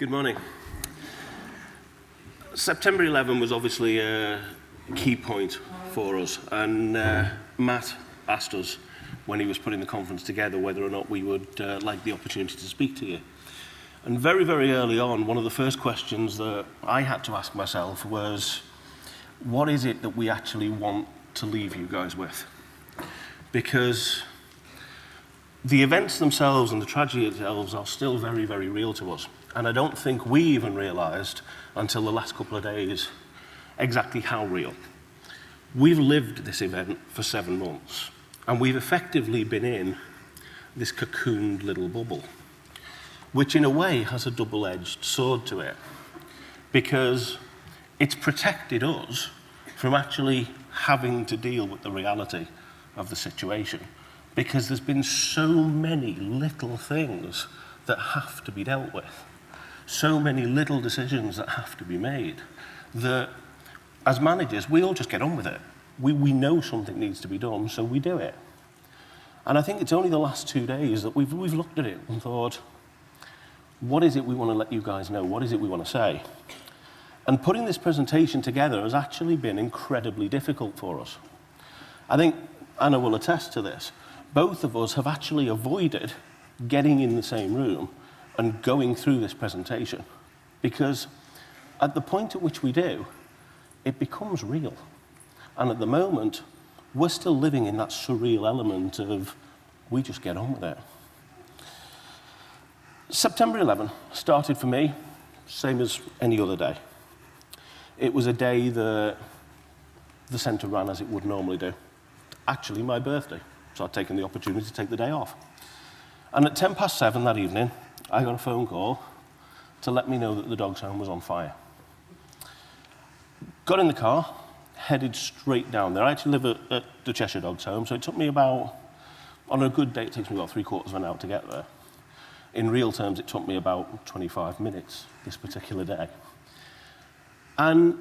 Good morning. September 11 was obviously a key point for us, and Matt asked us when he was putting the conference together whether or not we would like the opportunity to speak to you. And very, very early on, one of the first questions that I had to ask myself was, what is it that we actually want to leave you guys with? Because the events themselves and the tragedy themselves are still very, very real to us. And I don't think we even realized until the last couple of days exactly how real. We've lived this event for 7 months, and we've effectively been in this cocooned little bubble, which in a way has a double-edged sword to it, because it's protected us from actually having to deal with the reality of the situation, because there's been so many little things that have to be dealt with, so many little decisions that have to be made, that as managers, we all just get on with it. We know something needs to be done, so we do it. And I think it's only the last 2 days that we've looked at it and thought, what is it we want to let you guys know? What is it we want to say? And putting this presentation together has actually been incredibly difficult for us. I think Anna will attest to this. Both of us have actually avoided getting in the same room and going through this presentation, because at the point at which we do, it becomes real. And at the moment, we're still living in that surreal element of we just get on with it. September 11 started for me, same as any other day. It was a day that the centre ran as it would normally do. Actually, my birthday, so I'd taken the opportunity to take the day off. And at 7:10 that evening, I got a phone call to let me know that the dog's home was on fire. Got in the car, headed straight down there. I actually live at the Cheshire Dogs home, so it took me about, on a good day, it takes me about 3/4 of an hour to get there. In real terms, it took me about 25 minutes this particular day. And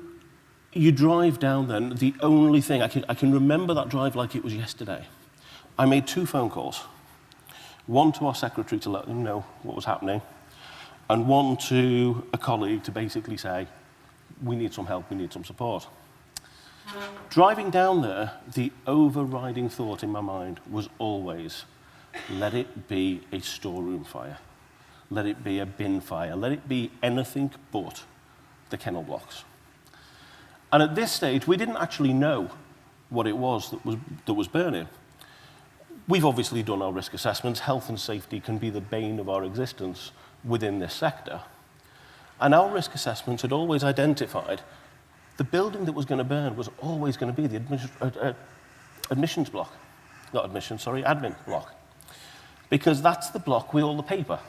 you drive down then, the only thing, I can remember that drive like it was yesterday. I made 2 phone calls. One to our secretary to let them know what was happening, and one to a colleague to basically say, we need some help, we need some support. Driving down there, the overriding thought in my mind was always, let it be a storeroom fire. Let it be a bin fire. Let it be anything but the kennel blocks. And at this stage, we didn't actually know what it was that was burning. We've obviously done our risk assessments. Health and safety can be the bane of our existence within this sector. And our risk assessments had always identified the building that was going to burn was always going to be the admissions block. Not admissions, sorry, admin block. Because that's the block with all the paper.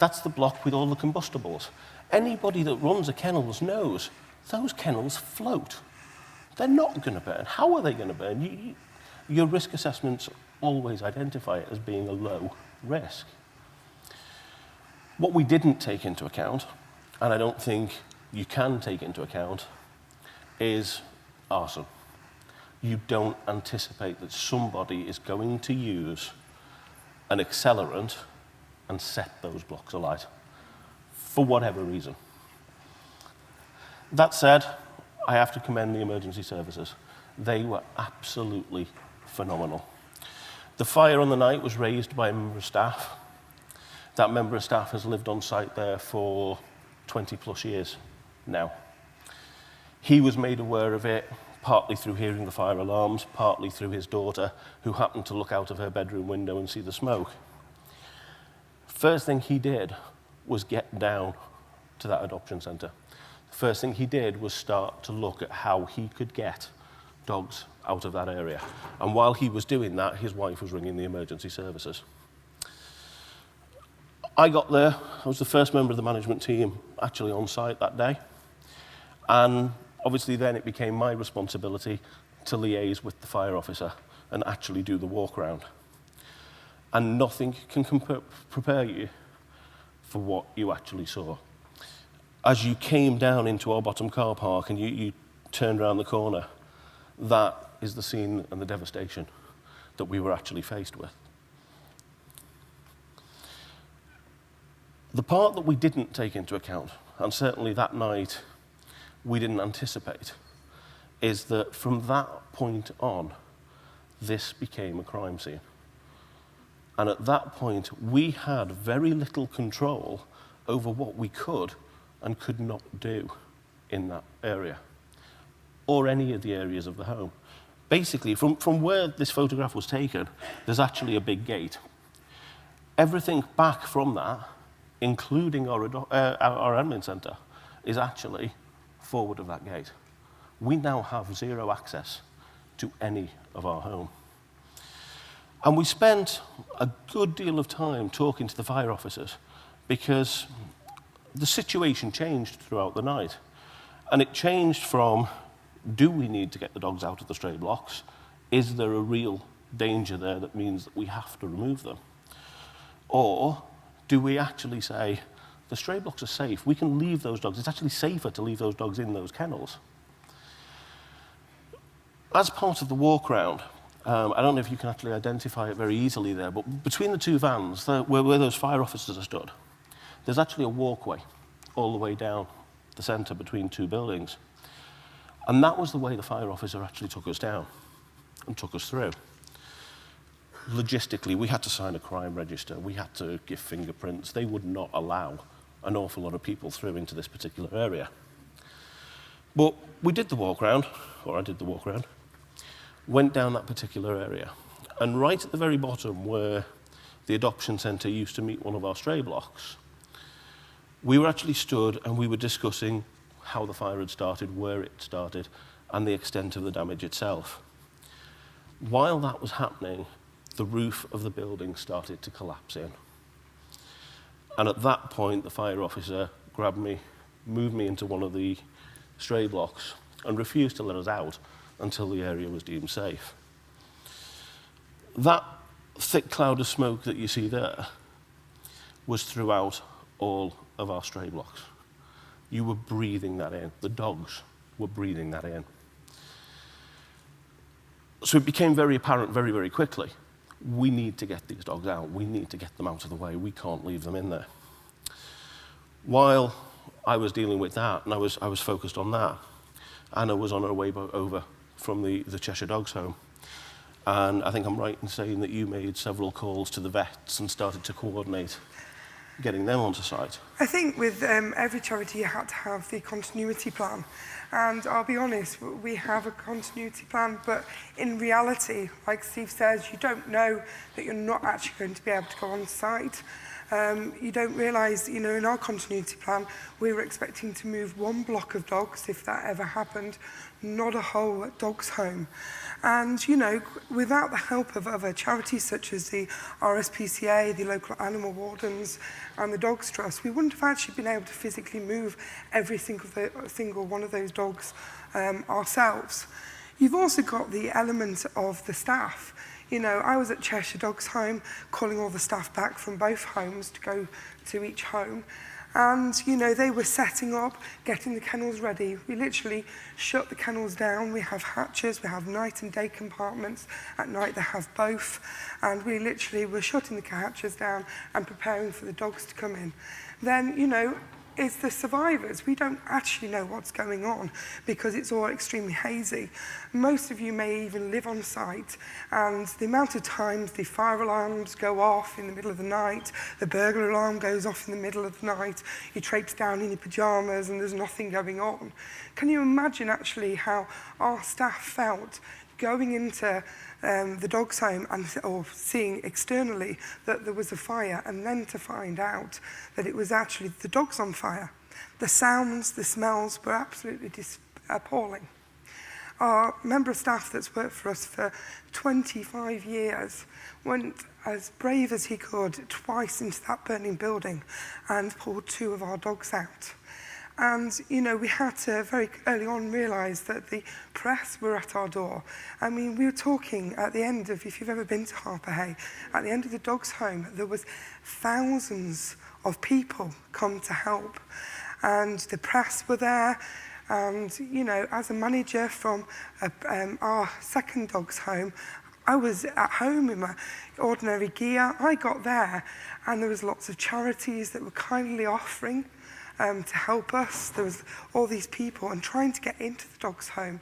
That's the block with all the combustibles. Anybody that runs a kennels knows those kennels float. They're not going to burn. How are they going to burn? Your risk assessments always identify it as being a low risk. What we didn't take into account, and I don't think you can take into account, is arson. You don't anticipate that somebody is going to use an accelerant and set those blocks alight, for whatever reason. That said, I have to commend the emergency services. They were absolutely phenomenal. The fire on the night was raised by a member of staff. That member of staff has lived on site there for 20+ years now. He was made aware of it partly through hearing the fire alarms, partly through his daughter, who happened to look out of her bedroom window and see the smoke. First thing he did was get down to that adoption centre. The first thing he did was start to look at how he could get dogs out of that area. And while he was doing that, his wife was ringing the emergency services. I got there. I was the first member of the management team actually on site that day. And obviously then it became my responsibility to liaise with the fire officer and actually do the walk around. And nothing can prepare you for what you actually saw. As you came down into our bottom car park and you turned around the corner, that is the scene and the devastation that we were actually faced with. The part that we didn't take into account, and certainly that night we didn't anticipate, is that from that point on, this became a crime scene. And at that point, we had very little control over what we could and could not do in that area, or any of the areas of the home. Basically, from where this photograph was taken, there's actually a big gate. Everything back from that, including our admin centre, is actually forward of that gate. We now have zero access to any of our home. And we spent a good deal of time talking to the fire officers because the situation changed throughout the night. And it changed from, do we need to get the dogs out of the stray blocks? Is there a real danger there that means that we have to remove them? Or do we actually say, the stray blocks are safe, we can leave those dogs, it's actually safer to leave those dogs in those kennels. As part of the walk round, I don't know if you can actually identify it very easily there, but between the two vans, where those fire officers are stood, there's actually a walkway all the way down the centre between two buildings. And that was the way the fire officer actually took us down and took us through. Logistically, we had to sign a crime register, we had to give fingerprints. They would not allow an awful lot of people through into this particular area. But we did the walk round, or I did the walk round, went down that particular area. And right at the very bottom where the adoption centre used to meet one of our stray blocks, we were actually stood and we were discussing how the fire had started, where it started, and the extent of the damage itself. While that was happening, the roof of the building started to collapse in. And at that point, the fire officer grabbed me, moved me into one of the stray blocks, and refused to let us out until the area was deemed safe. That thick cloud of smoke that you see there was throughout all of our stray blocks. You were breathing that in. The dogs were breathing that in. So it became very apparent very, very quickly. We need to get these dogs out. We need to get them out of the way. We can't leave them in there. While I was dealing with that, and I was focused on that, Anna was on her way over from the Cheshire Dogs home. And I think I'm right in saying that you made several calls to the vets and started to coordinate getting them onto site. I think with every charity you had to have the continuity plan. And I'll be honest, we have a continuity plan, but in reality, like Steve says, you don't know that you're not actually going to be able to go on site. You don't realise, you know, in our continuity plan, we were expecting to move one block of dogs, if that ever happened, not a whole dog's home. And, you know, without the help of other charities such as the RSPCA, the local animal wardens, and the Dogs Trust, we wouldn't have actually been able to physically move every single one of those dogs ourselves. You've also got the element of the staff. You know, I was at Cheshire Dogs Home calling all the staff back from both homes to go to each home. And, you know, they were setting up, getting the kennels ready. We literally shut the kennels down. We have hatches, we have night and day compartments. At night they have both. And we literally were shutting the hatches down and preparing for the dogs to come in. Then, you know, it's the survivors. We don't actually know what's going on because it's all extremely hazy. Most of you may even live on site, and the amount of times the fire alarms go off in the middle of the night, the burglar alarm goes off in the middle of the night, you traipse down in your pyjamas and there's nothing going on. Can you imagine actually how our staff felt going into the dog's home or seeing externally that there was a fire, and then to find out that it was actually the dogs on fire? The sounds, the smells were absolutely appalling. Our member of staff that's worked for us for 25 years went as brave as he could twice into that burning building and pulled 2 of our dogs out. And, you know, we had to very early on realise that the press were at our door. I mean, we were talking at the end of, if you've ever been to Harper Hay, at the end of the dog's home, there was thousands of people come to help. And the press were there. And, you know, as a manager from our second dog's home, I was at home in my ordinary gear. I got there and there was lots of charities that were kindly offering to help us. There was all these people, and trying to get into the dog's home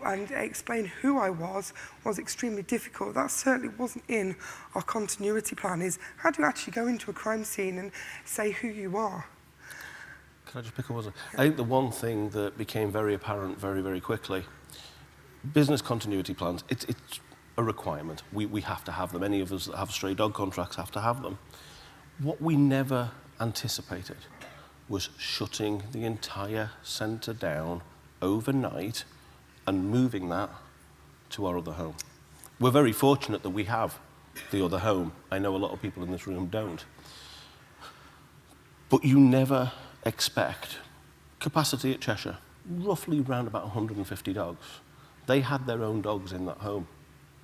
and explain who I was extremely difficult. That certainly wasn't in our continuity plan, is how do you actually go into a crime scene and say who you are? Can I just pick up on that? I think the one thing that became very apparent very, very quickly, business continuity plans, it's a requirement. We have to have them. Any of us that have stray dog contracts have to have them. What we never anticipated was shutting the entire centre down overnight and moving that to our other home. We're very fortunate that we have the other home. I know a lot of people in this room don't. But you never expect capacity at Cheshire, roughly around about 150 dogs. They had their own dogs in that home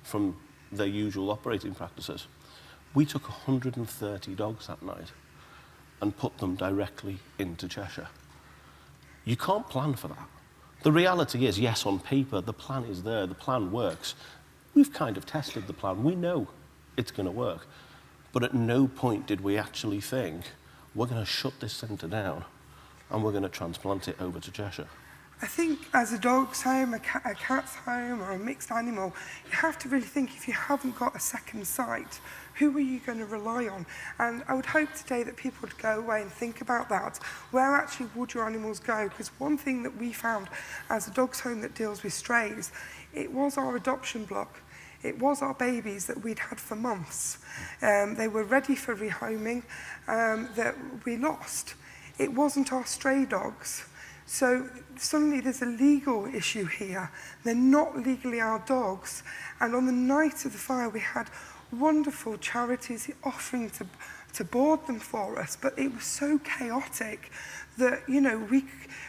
from their usual operating practices. We took 130 dogs that night and put them directly into Cheshire. You can't plan for that. The reality is, yes, on paper, the plan is there, the plan works. We've kind of tested the plan. We know it's going to work. But at no point did we actually think, we're going to shut this centre down and we're going to transplant it over to Cheshire. I think as a dog's home, a cat's home, or a mixed animal, you have to really think, if you haven't got a second site, who are you going to rely on? And I would hope today that people would go away and think about that. Where actually would your animals go? Because one thing that we found as a dog's home that deals with strays, it was our adoption block. It was our babies that we'd had for months. They were ready for rehoming that we lost. It wasn't our stray dogs. So suddenly there's a legal issue here. They're not legally our dogs. And on the night of the fire, we had wonderful charities offering to board them for us. But it was so chaotic that, you know,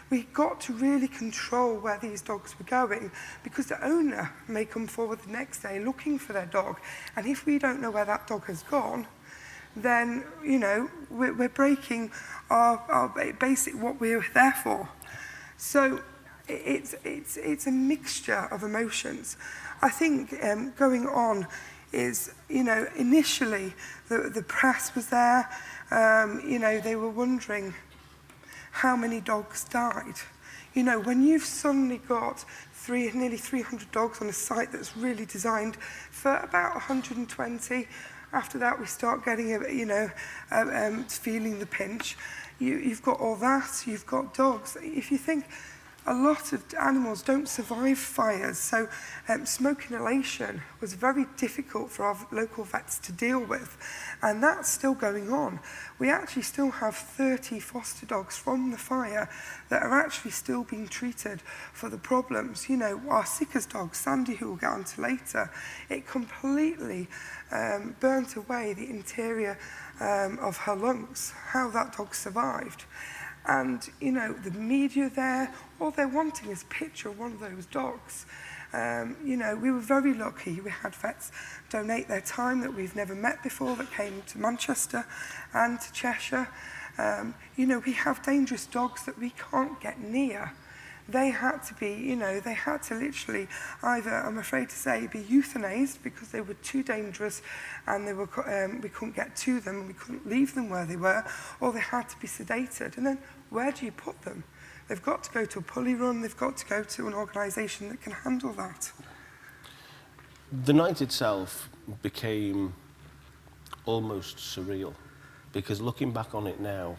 we got to really control where these dogs were going, because the owner may come forward the next day looking for their dog. And if we don't know where that dog has gone, then, you know, we're breaking our basic, what we're there for. So it's a mixture of emotions. I think going on is, you know, initially the press was there. You know, they were wondering how many dogs died. You know, when you've suddenly got nearly 300 dogs on a site that's really designed for about 120, after that we start getting, you know, feeling the pinch. You've got all that, you've got dogs. If you think, a lot of animals don't survive fires, so smoke inhalation was very difficult for our local vets to deal with, and that's still going on. We actually still have 30 foster dogs from the fire that are actually still being treated for the problems. You know, our sickest dog, Sandy, who we'll get onto later, it completely burnt away the interior of her lungs, how that dog survived. And, you know, the media there, all they're wanting is a picture of one of those dogs. You know, we were very lucky. We had vets donate their time that we've never met before that came to Manchester and to Cheshire. You know, we have dangerous dogs that we can't get near. They had to be, you know, they had to literally either, I'm afraid to say, be euthanized because they were too dangerous and they were, we couldn't get to them and we couldn't leave them where they were, or they had to be sedated. And then where do you put them? They've got to go to a pulley run, they've got to go to an organisation that can handle that. The night itself became almost surreal, because looking back on it now,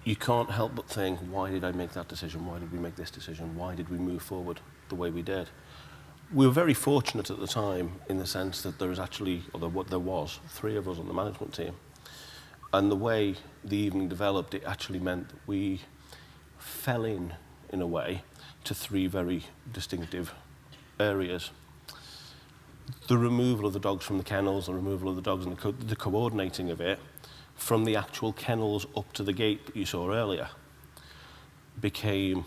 you can't help but think, why did I make that decision? Why did we make this decision? Why did we move forward the way we did? We were very fortunate at the time in the sense that there was actually, or there was, 3 of us on the management team. And the way the evening developed, it actually meant that we fell in a way, to 3 very distinctive areas. The removal of the dogs from the kennels, the removal of the dogs and the coordinating of it, from the actual kennels up to the gate that you saw earlier, became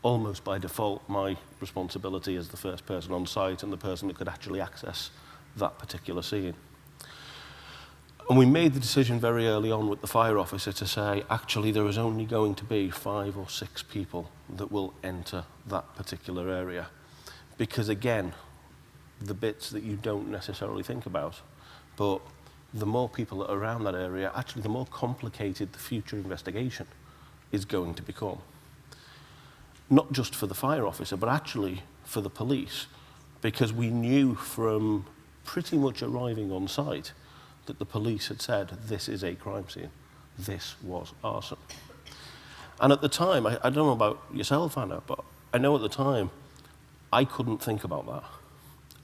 almost by default my responsibility as the first person on site and the person that could actually access that particular scene. And we made the decision very early on with the fire officer to say, actually, there is only going to be 5 or 6 people that will enter that particular area. Because again, the bits that you don't necessarily think about. But the more people that are around that area, actually the more complicated the future investigation is going to become. Not just for the fire officer, but actually for the police, because we knew from pretty much arriving on site that the police had said, this is a crime scene. This was arson. And at the time, I don't know about yourself, Anna, but I know at the time, I couldn't think about that.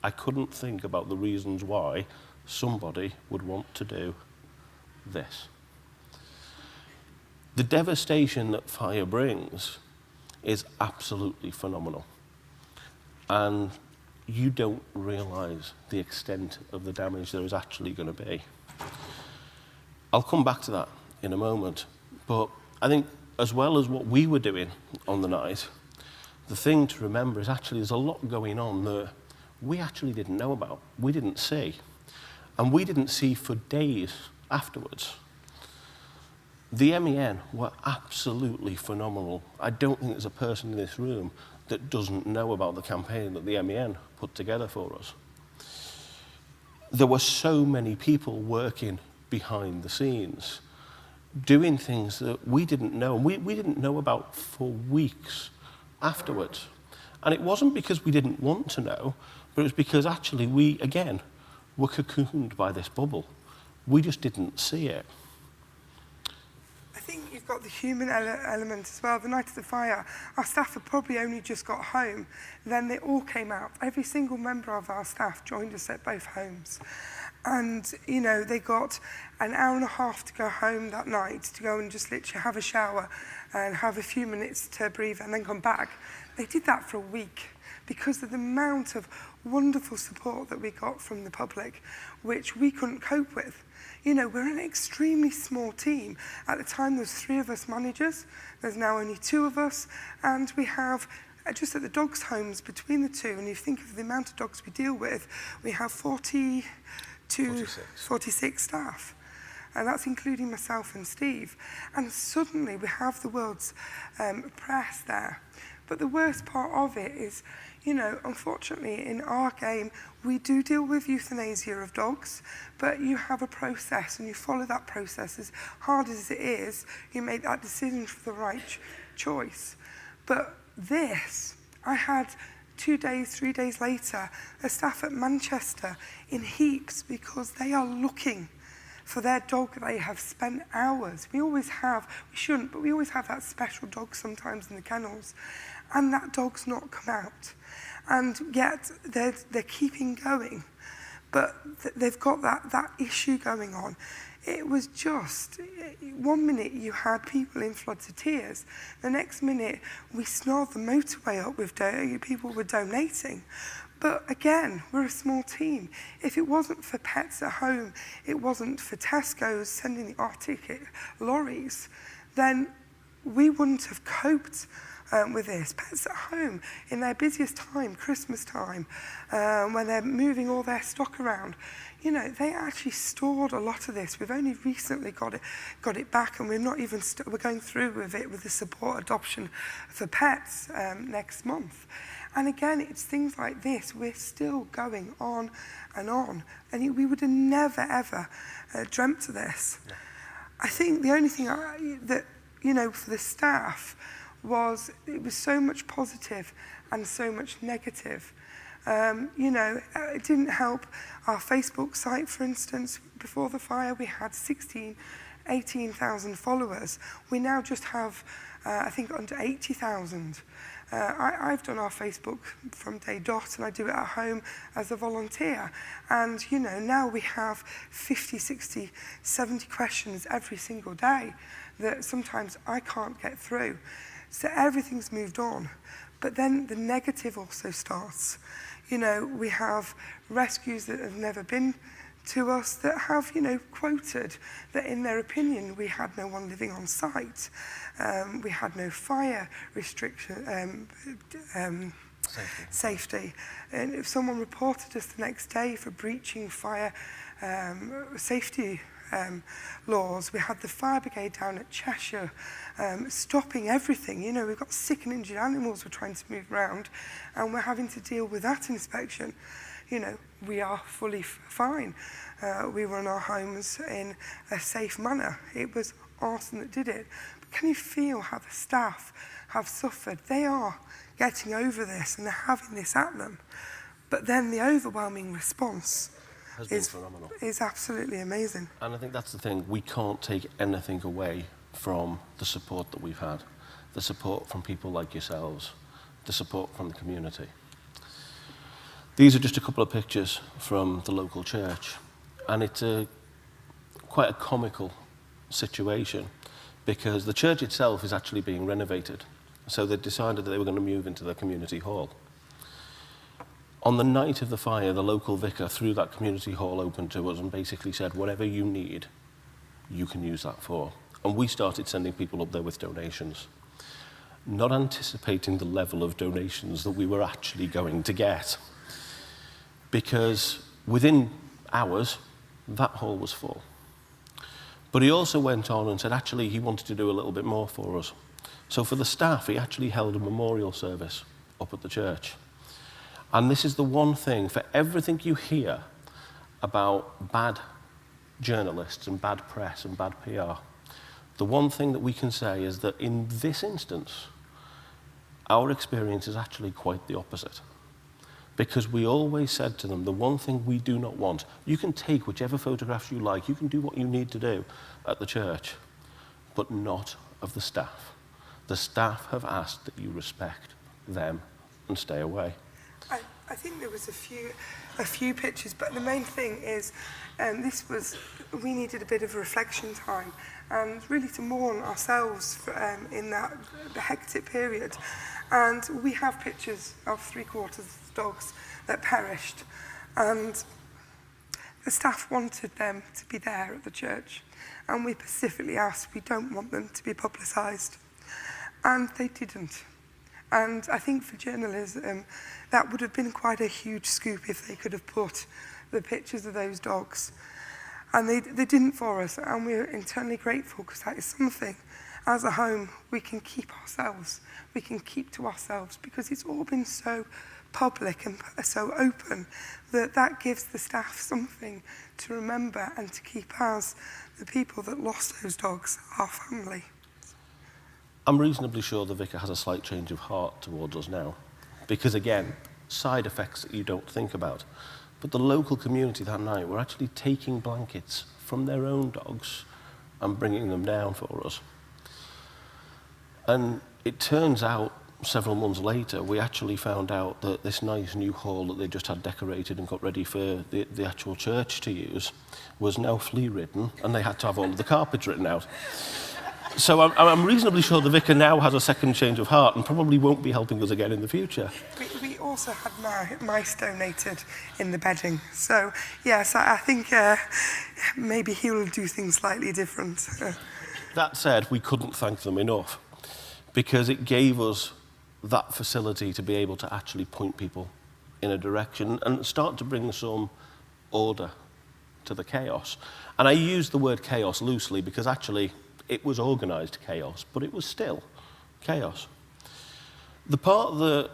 I couldn't think about the reasons why somebody would want to do this. The devastation that fire brings is absolutely phenomenal. And you don't realise the extent of the damage there is actually going to be. I'll come back to that in a moment, but I think as well as what we were doing on the night, the thing to remember is actually there's a lot going on that we actually didn't know about, we didn't see, and we didn't see for days afterwards. The MEN were absolutely phenomenal. I don't think there's a person in this room that doesn't know about the campaign that the MEN put together for us. There were so many people working behind the scenes, doing things that we didn't know, and we didn't know about for weeks afterwards. And it wasn't because we didn't want to know, but it was because actually we, again, were cocooned by this bubble. We just didn't see it. I think you've got the human element as well. The night of the fire, our staff had probably only just got home. Then they all came out. Every single member of our staff joined us at both homes. And, you know, they got an hour and a half to go home that night, to go and just literally have a shower and have a few minutes to breathe and then come back. They did that for a week because of the amount of wonderful support that we got from the public, which we couldn't cope with. You know, we're an extremely small team. At the time, there was 3 of us managers. There's now only 2 of us. And we have, just at the dogs' homes between the 2, and you think of the amount of dogs we deal with, we have 46 staff. And that's including myself and Steve. And suddenly we have the world's press there. But the worst part of it is, you know, unfortunately in our game, we do deal with euthanasia of dogs, but you have a process and you follow that process. As hard as it is, you make that decision for the right choice. But this, I had 2 days, 3 days later, a staff at Manchester in heaps because they are looking for their dog. They have spent hours. We always have, we shouldn't, but we always have that special dog sometimes in the kennels. And that dog's not come out. And yet they're keeping going. But they've got that issue going on. It was just, 1 minute you had people in floods of tears. The next minute we snarled the motorway up with people were donating. But again, we're a small team. If it wasn't for Pets at Home, it wasn't for Tesco's sending the Arctic lorries, then we wouldn't have coped with this. Pets at Home, in their busiest time, Christmas time, when they're moving all their stock around, you know, they actually stored a lot of this. We've only recently got it back, and we're not even we're going through with it with the support adoption for pets next month. And again, it's things like this. We're still going on, and we would have never ever dreamt of this. Yeah. I think the only thing that, you know, for the staff was it was so much positive and so much negative. You know, it didn't help our Facebook site, for instance. Before the fire, we had 18,000 followers. We now just have, I think, under 80,000. I've done our Facebook from day dot, and I do it at home as a volunteer. And, you know, now we have 50, 60, 70 questions every single day that sometimes I can't get through. So everything's moved on. But then the negative also starts. You know, we have rescues that have never been to us that have, you know, quoted that in their opinion we had no one living on site. We had no fire restriction, safety. And if someone reported us the next day for breaching fire safety laws, we had the fire brigade down at Cheshire stopping everything. You know, we've got sick and injured animals we're trying to move around, and we're having to deal with that inspection. you know, we are fully fine. We run our homes in a safe manner. It was arson that did it. But can you feel how the staff have suffered? They are getting over this and they're having this at them. But then the overwhelming response Has been phenomenal. is absolutely amazing. And I think that's the thing. We can't take anything away from the support that we've had, the support from people like yourselves, the support from the community. These are just a couple of pictures from the local church, and it's quite a comical situation because the church itself is actually being renovated. So they decided that they were going to move into the community hall. On the night of the fire, the local vicar threw that community hall open to us and basically said, whatever you need, you can use that for. And we started sending people up there with donations, not anticipating the level of donations that we were actually going to get. Because within hours, that hall was full. But he also went on and said, actually, he wanted to do a little bit more for us. So for the staff, he actually held a memorial service up at the church. And this is the one thing, for everything you hear about bad journalists and bad press and bad PR, the one thing that we can say is that in this instance, our experience is actually quite the opposite. Because we always said to them, the one thing we do not want, you can take whichever photographs you like, you can do what you need to do at the church, but not of the staff. The staff have asked that you respect them and stay away. I think there was a few pictures, but the main thing is we needed a bit of a reflection time and really to mourn ourselves in that hectic period. And we have pictures of 3/4 of dogs that perished, and the staff wanted them to be there at the church, and we specifically asked, we don't want them to be publicised, and they didn't. And I think for journalism, that would have been quite a huge scoop if they could have put the pictures of those dogs. And they didn't for us, and we're internally grateful because that is something, as a home, we can keep ourselves, we can keep to ourselves, because it's all been so public and so open that gives the staff something to remember and to keep as the people that lost those dogs, our family. I'm reasonably sure the vicar has a slight change of heart towards us now, because again, side effects that you don't think about. But the local community that night were actually taking blankets from their own dogs and bringing them down for us. And it turns out, several months later, we actually found out that this nice new hall that they just had decorated and got ready for the actual church to use was now flea-ridden, and they had to have all of the carpets written out. So I'm reasonably sure the vicar now has a second change of heart and probably won't be helping us again in the future. We also had mice donated in the bedding. So, yes, I think maybe he will do things slightly different. That said, we couldn't thank them enough because it gave us that facility to be able to actually point people in a direction and start to bring some order to the chaos. And I use the word chaos loosely because actually it was organised chaos, but it was still chaos. The part that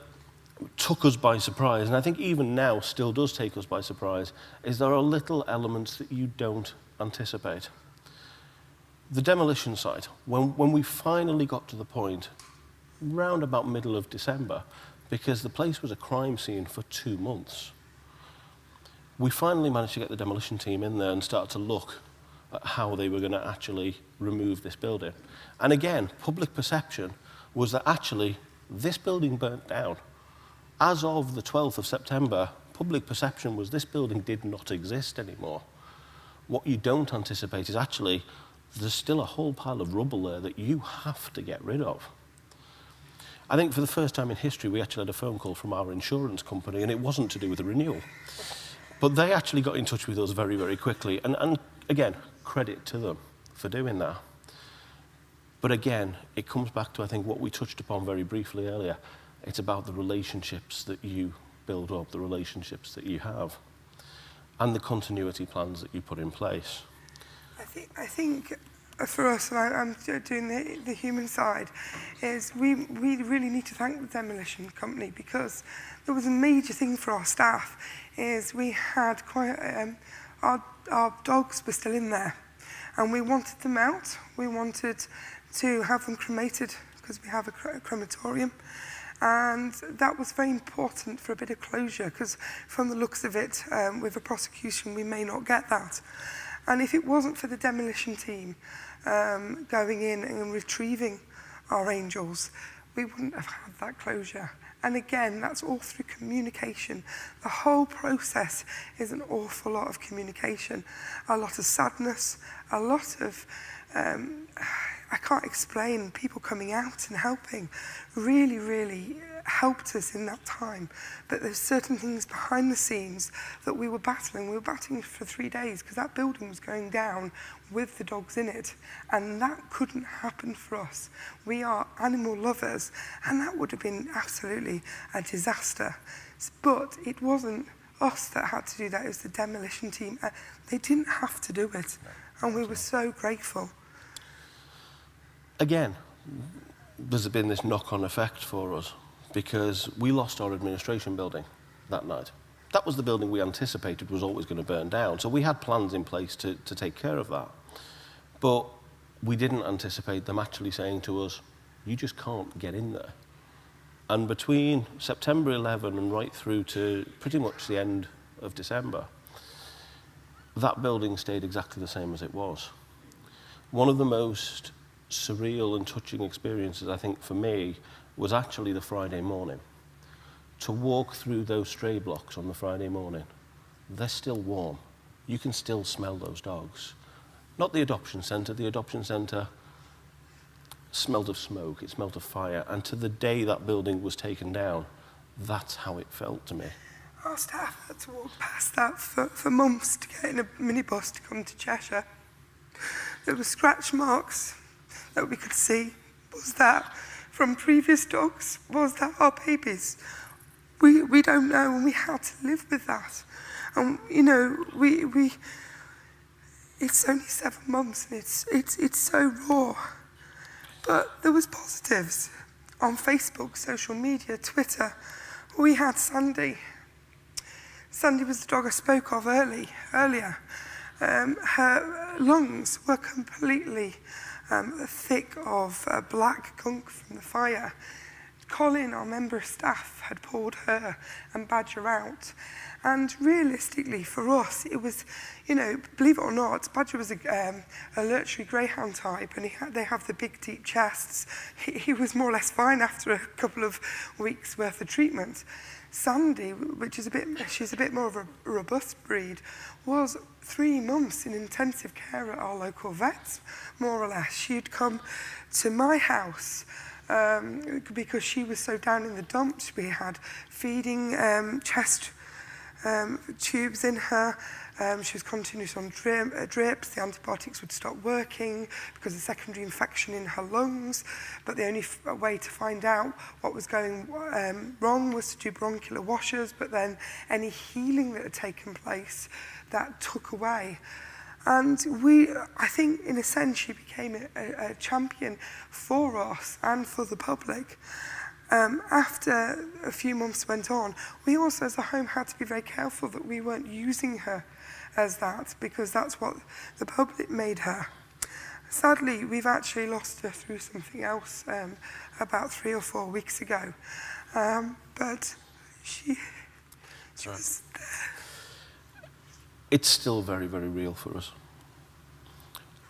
took us by surprise, and I think even now still does take us by surprise, is there are little elements that you don't anticipate. The demolition site, when we finally got to the point, round about middle of December, because the place was a crime scene for 2 months, we finally managed to get the demolition team in there and start to look at how they were going to actually remove this building. And again, public perception was that actually this building burnt down. As of the 12th of September, public perception was this building did not exist anymore. What you don't anticipate is actually there's still a whole pile of rubble there that you have to get rid of. I think for the first time in history, we actually had a phone call from our insurance company, and it wasn't to do with the renewal. But they actually got in touch with us very, very quickly. And again, credit to them for doing that. But again, it comes back to, I think, what we touched upon very briefly earlier. It's about the relationships that you build up, the relationships that you have, and the continuity plans that you put in place. I think for us, and I'm doing the human side, is we really need to thank the demolition company because there was a major thing for our staff is we had quite, our dogs were still in there and we wanted them out. We wanted to have them cremated because we have a crematorium. And that was very important for a bit of closure because from the looks of it, with a prosecution, we may not get that. And if it wasn't for the demolition team going in and retrieving our angels, we wouldn't have had that closure. And again, that's all through communication. The whole process is an awful lot of communication, a lot of sadness, a lot of, I can't explain, people coming out and helping really, really helped us in that time. But there's certain things behind the scenes that we were battling. We were battling for 3 days because that building was going down with the dogs in it. And that couldn't happen for us. We are animal lovers, and that would have been absolutely a disaster. But it wasn't us that had to do that, it was the demolition team. They didn't have to do it, and we were so grateful. Again, there's been this knock-on effect for us because we lost our administration building that night. That was the building we anticipated was always going to burn down, so we had plans in place to take care of that. But we didn't anticipate them actually saying to us, you just can't get in there. And between September 11 and right through to pretty much the end of December, that building stayed exactly the same as it was. One of the most surreal and touching experiences, I think, for me, was actually the Friday morning. To walk through those stray blocks on the Friday morning, they're still warm. You can still smell those dogs. Not the adoption centre smelled of smoke, it smelled of fire, and to the day that building was taken down, that's how it felt to me. Our staff had to walk past that for months to get in a minibus to come to Cheshire. There were scratch marks that we could see. Was that from previous dogs? Was that our babies? We don't know, and we had to live with that. And you know, we it's only 7 months, and it's so raw. But there was positives on Facebook, social media, Twitter. We had Sandy. Sandy was the dog I spoke of earlier. Her lungs were completely thick of black gunk from the fire. Colin, our member of staff, had pulled her and Badger out. And realistically, for us, it was, you know, believe it or not, Badger was a Lurchery Greyhound type, and they have the big, deep chests. He was more or less fine after a couple of weeks' worth of treatment. Sandy, she's a bit more of a robust breed, was 3 months in intensive care at our local vet, more or less. She'd come to my house because she was so down in the dumps. We had feeding chest tubes in her. She was continuous on drips. The antibiotics would stop working because of secondary infection in her lungs. But the only way to find out what was going wrong was to do bronchial washers. But then any healing that had taken place, that took away. And I think, in a sense, she became a champion for us and for the public. After a few months went on, we also, as a home, had to be very careful that we weren't using her as that, because that's what the public made her. Sadly, we've actually lost her through something else about 3 or 4 weeks ago. But she was there. It's still very, very real for us.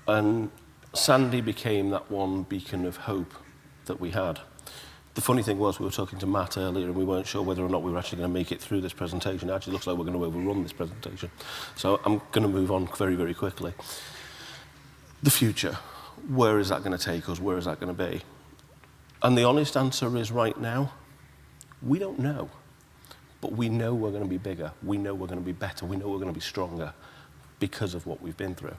And Sandy became that one beacon of hope that we had. The funny thing was, we were talking to Matt earlier and we weren't sure whether or not we were actually going to make it through this presentation. It actually looks like we're going to overrun this presentation. So I'm going to move on very, very quickly. The future. Where is that going to take us? Where is that going to be? And the honest answer is, right now, we don't know. But we know we're going to be bigger. We know we're going to be better. We know we're going to be stronger because of what we've been through.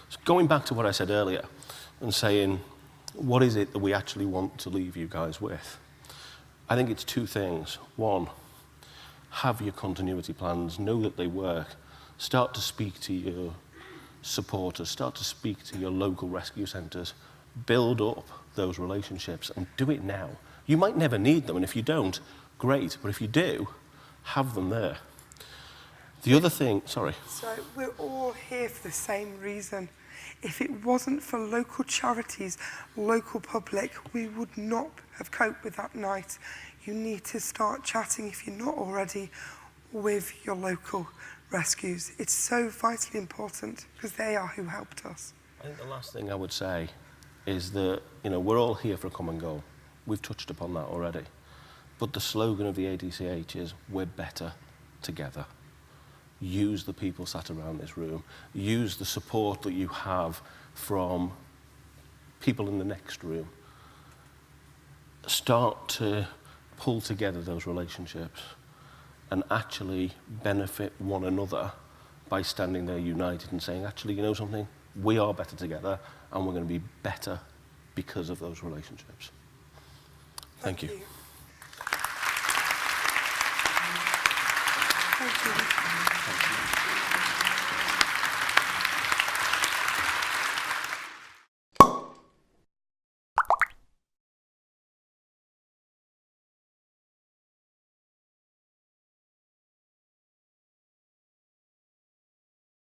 So going back to what I said earlier and saying, what is it that we actually want to leave you guys with? I think it's 2 things. 1, have your continuity plans, know that they work. Start to speak to your supporters, start to speak to your local rescue centres. Build up those relationships and do it now. You might never need them, and if you don't, great, but if you do, have them there. The other thing, sorry. So we're all here for the same reason. If it wasn't for local charities, local public, we would not have coped with that night. You need to start chatting, if you're not already, with your local rescues. It's so vitally important because they are who helped us. I think the last thing I would say is that, you know, we're all here for a common goal. We've touched upon that already. But the slogan of the ADCH is, we're better together. Use the people sat around this room. Use the support that you have from people in the next room. Start to pull together those relationships and actually benefit one another by standing there united and saying, actually, you know something? We are better together and we're going to be better because of those relationships. Thank you. Thank you.